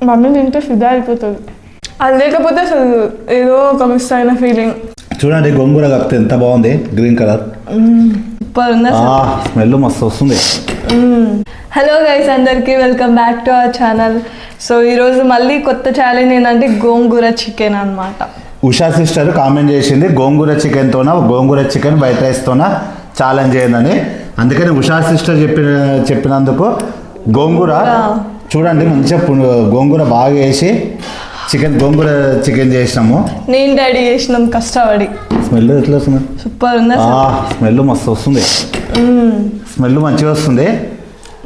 Mummy తింటే ఫిదా అయిపోతుంది. అది లేకపోతే అసలు ఏదో ఒక మిస్ అయిన ఫీలింగ్. చూడండి గోంగూర కప్పితే ఎంత బాగుంది, గ్రీన్ కలర్. సూపర్ ఉంది అసలు. స్మెల్ మస్తు వస్తుంది. హలో గైస్, అందరికీ welcome back to our channel. So ఈరోజు మళ్ళీ కొత్త ఛాలెంజ్ ఏంటంటే గోంగూర చికెన్ అనమాట. ఉషా సిస్టర్ కామెంట్ చేసింది గోంగూర చికెన్ వైట్ రైస్తోన ఛాలెంజ్ చేయండి. అందుకని ఉషా సిస్టర్ చెప్పినందుకు గోంగూర చూడండి మంచిగా గోంగూర బాగా వేసి గోంగూర చికెన్ చేసినాము. నేను డాడీ చేసినాం కష్టపడి. స్మెల్ ఎట్లా వస్తుంది? సూపర్ ఉంది. స్మెల్ మస్తు వస్తుంది. స్మెల్ మంచిగా వస్తుంది.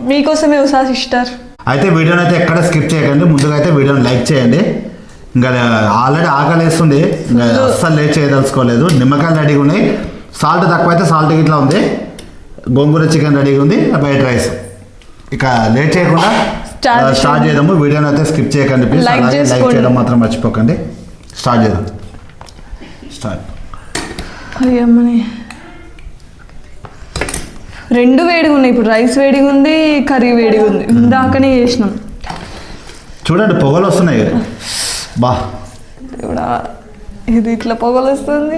మీకోసమే ఉషా సిస్టర్. అయితే వీడియోని అయితే ఎక్కడ స్కిప్ చేయకండి. ముందుగా అయితే వీడియోని లైక్ చేయండి. ఇంకా ఆల్రెడీ ఆకలి వేస్తుంది, ఇంకా అస్సలు లేట్ చేయదలుచుకోలేదు. నిమ్మకాయలు రెడీగా ఉన్నాయి, సాల్ట్ తక్కువ అయితే సాల్ట్ ఇట్లా ఉంది, గోంగూర చికెన్ రెడీగా ఉంది, వైట్ రైస్. ఇక లేట్ చేయకుండా స్టార్ట్ చేద్దాము. వీడియోని అయితే స్కిప్ చేయకండి ప్లీజ్. లైక్ చేయడం మాత్రం మర్చిపోకండి. స్టార్ట్ చేద్దాం. అయ్యమ్మని రెండు వేడిగా ఉన్నాయి. ఇప్పుడు రైస్ వేడిగా ఉంది, కర్రీ వేడిగా ఉంది. ఇందాకనే చేసినాం. చూడండి పొగలు వస్తున్నాయి. బా ఇప్పుడు ఇది ఇట్లా పొగలు వస్తుంది.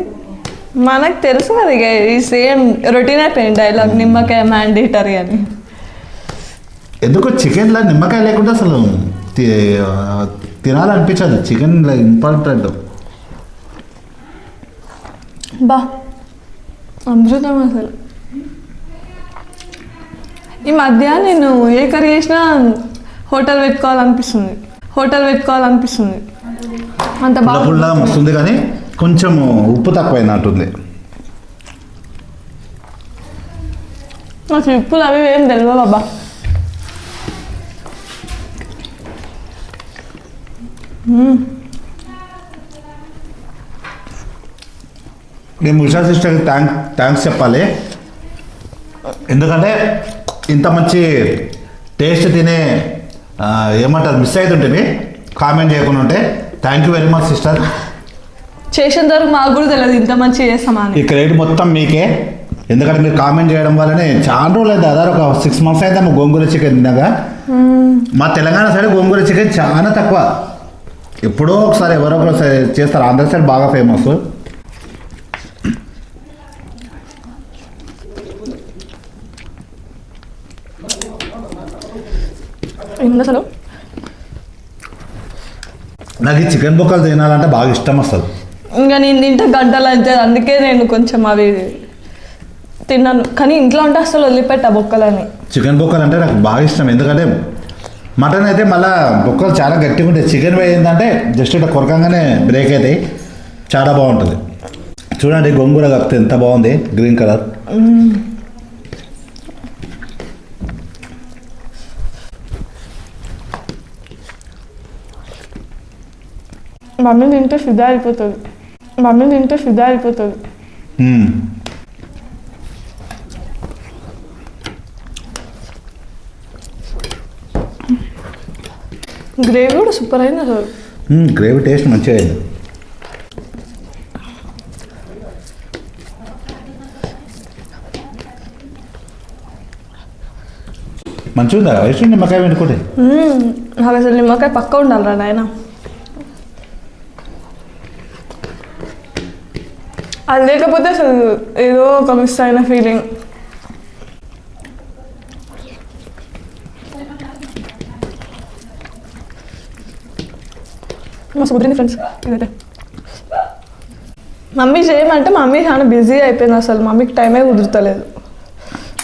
మనకు తెలుసు అది ఈ సేమ్ రొటీన్ అయిపోయింది డైలాగ్, నిమ్మకాయ మ్యాండేటరీ అని. ఎందుకో చికెన్లో నిమ్మకాయ లేకుండా అసలు తినాలనిపించదు. Chicken important. బా అమృతం అసలు. ఈ మధ్య నేను ఏ కర్రీ చేసినా హోటల్ పెట్టుకోవాలనిపిస్తుంది. అంత బాగా వస్తుంది కానీ కొంచెం ఉప్పు తక్కువైనట్టుంది. నాకు ఉప్పులు అవి ఏం తెలియదు బాబా. మేము ఉషా సిస్టర్కి థ్యాంక్స్ చెప్పాలి. ఎందుకంటే ఇంత మంచి టేస్ట్ తినే ఏమంటారు మిస్ అవుతుంటే కామెంట్ చేయకుండా ఉంటే thank you very much sister. చేసిన తర్వాత మాకు కూడా తెలియదు ఇంత మంచి చేస్తామని. ఈ క్రెడిట్ మొత్తం మీకే. ఎందుకంటే మీరు కామెంట్ చేయడం వల్లనే చాలా రోజులు అయితే దాదాపు ఒక 6 months అయితే మా గోంగూర చికెన్ తిన్నాగా. మా తెలంగాణ సైడ్ గోంగూర చికెన్ చాలా తక్కువ, ఎప్పుడో ఒకసారి ఎవరో ఒకసారి చేస్తారు. ఆంధ్ర సైడ్ బాగా ఫేమస్. అసలు నాకు ఈ చికెన్ బొక్కలు తినాలంటే బాగా ఇష్టం అసలు. ఇంకా నేను తింటే గంటలు అయితే, అందుకే నేను కొంచెం అవి తిన్నాను. కానీ ఇంట్లో ఉంటే అసలు వదిలిపెట్టా బొక్కలని. చికెన్ బొక్కలు అంటే నాకు బాగా ఇష్టం. ఎందుకంటే మటన్ అయితే మళ్ళీ బొక్కలు చాలా గట్టిగా ఉంటాయి. చికెన్ ఏంటంటే జస్ట్ ఇట్లా కొరకంగానే బ్రేక్ అవుతాయి, చాలా బాగుంటుంది. చూడండి గోంగూర కప్పితే ఎంత బాగుంది, గ్రీన్ కలర్. మమ్మీ తింటే ఫిదా అయిపోతుంది. గ్రేవీ కూడా సూపర్ అయింది అసలు. గ్రేవీ టేస్ట్ మంచిగా అయింది. మంచిగా ఉందా రైస్? నిమ్మకాయ పెట్టుకుంటే నాకు అసలు నిమ్మకాయ పక్క ఉండాలిరా నాయన. అది లేకపోతే అసలు ఏదో ఒక మిస్ అయిన ఫీలింగ్. మస్తు కుదిరింది ఫ్రెండ్స్ ఇదైతే. మమ్మీ చేయమంటే మమ్మీ చాలా బిజీ అయిపోయింది, అసలు మమ్మీకి టైమే కుదురుతలేదు.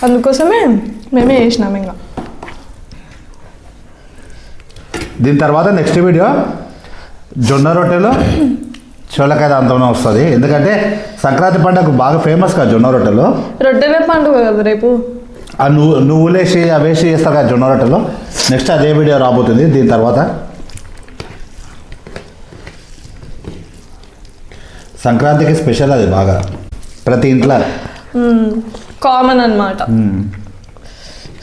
అందుకోసమే మేమే చేసినాం. ఇంకా దీని తర్వాత నెక్స్ట్ వీడియో జొన్న రొట్టెలు చోళకాయ దాంతోనే వస్తుంది. ఎందుకంటే సంక్రాంతి పండుగ బాగా ఫేమస్ కదా జొన్న రొట్టెలు. రొట్టెలే పండుగ కదా రేపు. ఆ నువ్వులేసి అవేసి చేస్తారు కదా జొన్న రొట్టెలు. నెక్స్ట్ అదే వీడియో రాబోతుంది. దీని తర్వాత సంక్రాంతికి స్పెషల్ అది బాగా ప్రతి ఇంట్లో కామన్ అన్నమాట.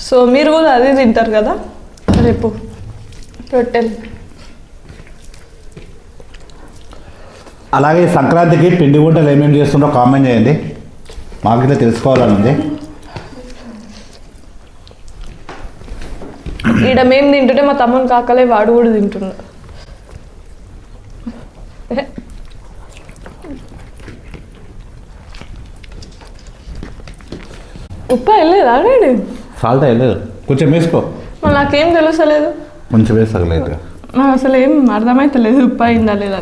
సో మీరు కూడా అదే తింటారు కదా రేపు రొట్టెలు. అలాగే సంక్రాంతికి పిండి వంటలు ఏమేమి చేస్తుండో కామెంట్ చేయండి, మాకు ఇట్లా తెలుసుకోవాలని ఉంది. ఈడ మేము తింటుంటే మా తమ్ముని కాకలే వాడు కూడా తింటున్నాడు. ఉప్పు వెళ్ళలేదా డాడీ? సాల్ట్ వేయలేదు, కొంచెం వేసుకో. మరి నాకేం తెలుసలేదు, కొంచెం వేసలేదు. నాకు అసలు ఏం అర్థమైతలేదు ఉప్పు అయిందా లేదా.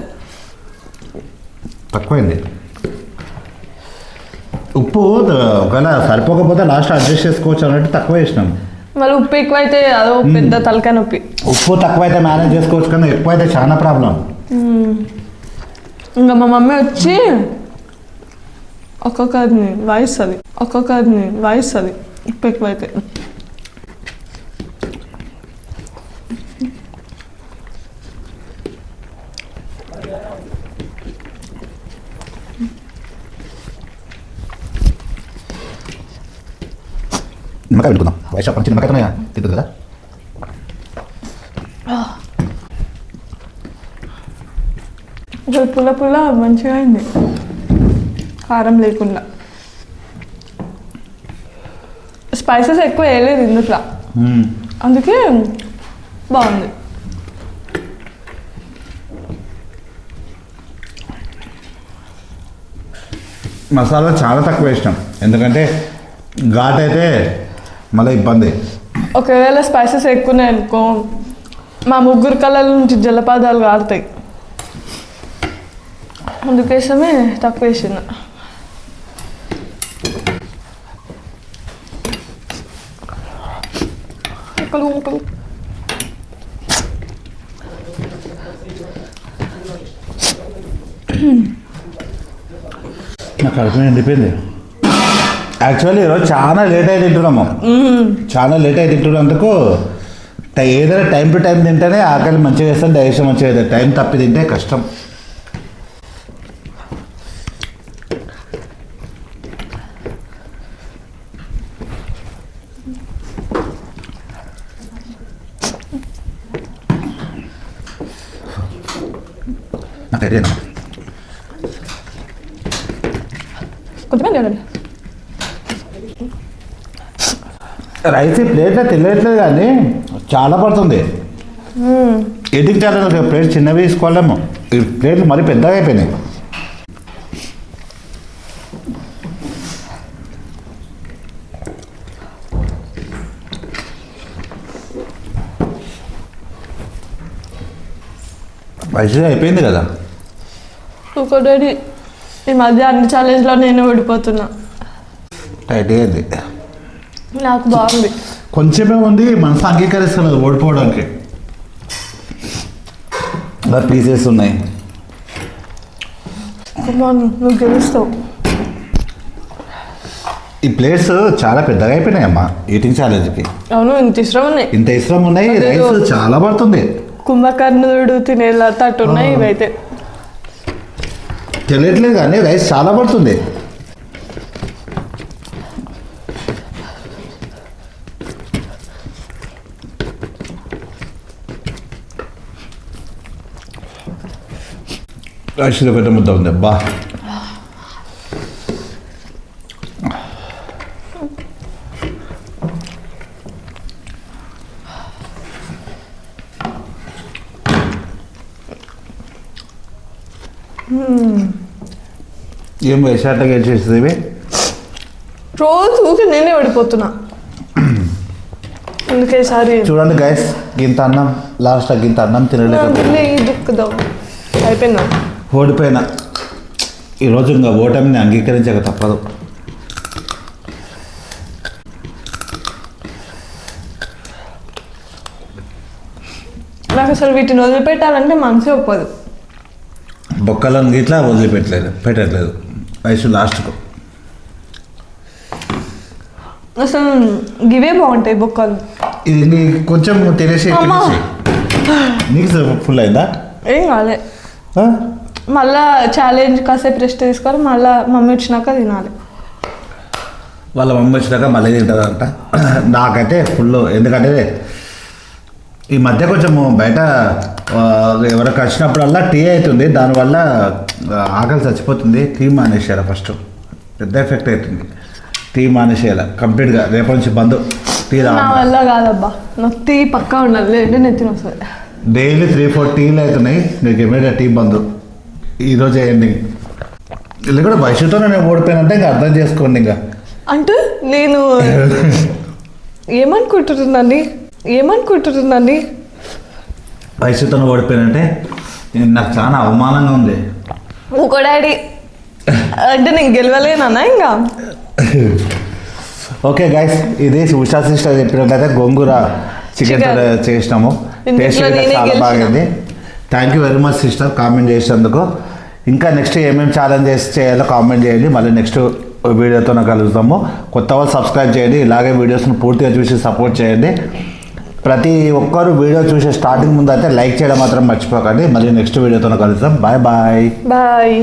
తక్కువైంది ఉప్పు, ఒకవేళ సరిపోకపోతే లాస్ట్ అడ్జస్ట్ చేసుకోవచ్చు అన్నట్టు తక్కువ వేసినాం. మళ్ళీ ఉప్పు ఎక్కువైతే అదో పెద్ద తలకాయ నొప్పి. ఉప్పు తక్కువైతే మేనేజ్ చేసుకోవచ్చు కానీ ఎక్కువైతే చాలా ప్రాబ్లం. ఇంకా మా మమ్మీ వచ్చి ఒక్కొక్కరిని వాయిస్తుంది ఉప్పు ఎక్కువైతే. నిమ్మకాయ పెట్టుకుందాం, వయసు మంచి నిమ్మకాయ తింటుంది కదా. పుల్ల పుల్ల మంచిగా అయింది, కారం లేకుండా. స్పైసెస్ ఎక్కువ వేయలేదు ఇందులో, అందుకే బాగుంది. మసాలా చాలా తక్కువ వేసినాం, ఎందుకంటే ఘాట్ అయితే మళ్ళీ ఇబ్బంది. ఒకవేళ స్పైసెస్ ఎక్కువనే అనుకో మా ముగ్గురు కళ్ళ నుంచి జలపాతాలు కారుతాయి, అందుకోసమే తక్కువ వేసిన. నాకు కడుపు ఎండిపోయింది. యాక్చువల్లీ ఈరోజు చాలా లేట్ అయి తింటున్నాము, చాలా లేట్ అయి తింటున్నందుకు ఏదైనా టైం టు టైం తింటేనే ఆకలి మంచిగా వేస్తాను, డైజెషన్ మంచిగా అవుతుంది. టైం తప్పి తింటే కష్టం. నాకు ఐడియా కొంచెం రైస్ ప్లేట్లో తెలియట్లేదు కానీ చాలా పడుతుంది. ఎదికి చాలా ప్లేట్ చిన్నవి తీసుకోలేము, ఈ ప్లేట్లు మరీ పెద్దగా అయిపోయినాయి. వయసు అయిపోయింది కదా. డాడీ ఈ మధ్య అన్ని ఛాలెంజ్లో నేను ఓడిపోతున్నా. టైట్గా అయింది, నాకు బాగుంది. కొంచెమే ఉంది, మనసు అంగీకరిస్తున్నది ఓడిపోవడానికి. అలా పీసెస్ ఉన్నాయి. నువ్వు గెలుస్తావు. ఈ ప్లేట్స్ చాలా పెద్దగా అయిపోయినాయి అమ్మా ఈటింగ్ ఛాలెంజ్కి. అవును, ఇంత ఇష్టం ఉన్నాయి, ఇంత ఇష్టం ఉన్నాయి. రైస్ చాలా పడుతుంది. కుంభకర్ణుడు తినేలా తట్టు ఉన్నాయి ఇవైతే. తెలియట్లేదు కానీ రైస్ చాలా పడుతుంది. రైస్లో పెద్ద ముద్ద ఉంది అబ్బా. ఏం వేసాట గెలిచేస్తుంది. రోజు ఊరికి నేనే ఓడిపోతున్నా. అందుకే సారి చూడండి గైస్, గింత అన్నం లాస్ట్ గింత అన్నం తినలేదు. అయిపోయిందా? ఓడిపోయినా. ఈరోజు ఇంకా ఓటమిని అంగీకరించక తప్పదు. నాకు అసలు వీటిని వదిలిపెట్టాలంటే మనసే ఒప్పదు. బొక్కలను ఇట్లా పెట్టట్లేదు వయసు లాస్ట్కు. అసలు గివే బాగుంటాయి బొక్కలు. ఇది నీకు కొంచెం తినేసి నీకు ఫుల్ అయిందా? ఏం కాలే. మళ్ళా ఛాలెంజ్ కాసేపు రెస్ట్ తీసుకొని మళ్ళీ మమ్మీ వచ్చినాక తినాలి. వాళ్ళ మమ్మీ వచ్చినాక మళ్ళీ తింటుందంట. నాకైతే ఫుల్, ఎందుకంటే ఈ మధ్య కొంచెము బయట ఎవరికి వచ్చినప్పుడల్లా టీ అవుతుంది, దానివల్ల ఆకలి చచ్చిపోతుంది. టీ మానేసేయాలి ఫస్ట్, పెద్ద ఎఫెక్ట్ అవుతుంది. టీ మానేసేయాలి కంప్లీట్గా, రేపటి నుంచి బంద్. టీ నా వల్ల కాదబ్బా, నాకు టీ పక్కా ఉండాలి, లేదంటే నెత్తిన వస్తుంది. డైలీ 3-4 టీలు అవుతున్నాయి, మీకు ఏమైనా టీ బంద్ ఈరోజు ఎండింగ్. ఇలా కూడా భవిష్యత్తులో నేను ఓడిపోయానంటే ఇంకా అర్థం చేసుకోండి. ఇంకా అంటే నేను ఏమనుకుంటున్నాను భవిష్యత్తులో ఓడిపోయానంటే నాకు చాలా అవమానంగా ఉంది. ఊకో డాడీ, అంటే నేను గెలవలేనన్నా ఇంకా. ఓకే గైస్, ఇది ఉషా సిస్టర్ చెప్పినట్లయితే గోంగూర చికెన్ చేసినాము. టేస్ట్ అయితే చాలా బాగుంది. Thank you very much sister comment చేసినందుకు. ఇంకా నెక్స్ట్ ఏమేమి ఛాలెంజెస్ చేయాలో కామెంట్ చేయండి. మళ్ళీ నెక్స్ట్ వీడియోతో కలుగుతాము. కొత్త వాళ్ళు సబ్స్క్రైబ్ చేయండి, ఇలాగే వీడియోస్ని పూర్తిగా చూసి సపోర్ట్ చేయండి. ప్రతి ఒక్కరు వీడియో చూసే స్టార్టింగ్ ముందు అయితే లైక్ చేయడం మాత్రం మర్చిపోకండి. మళ్ళీ నెక్స్ట్ వీడియోతో కలుద్దాం. Bye bye.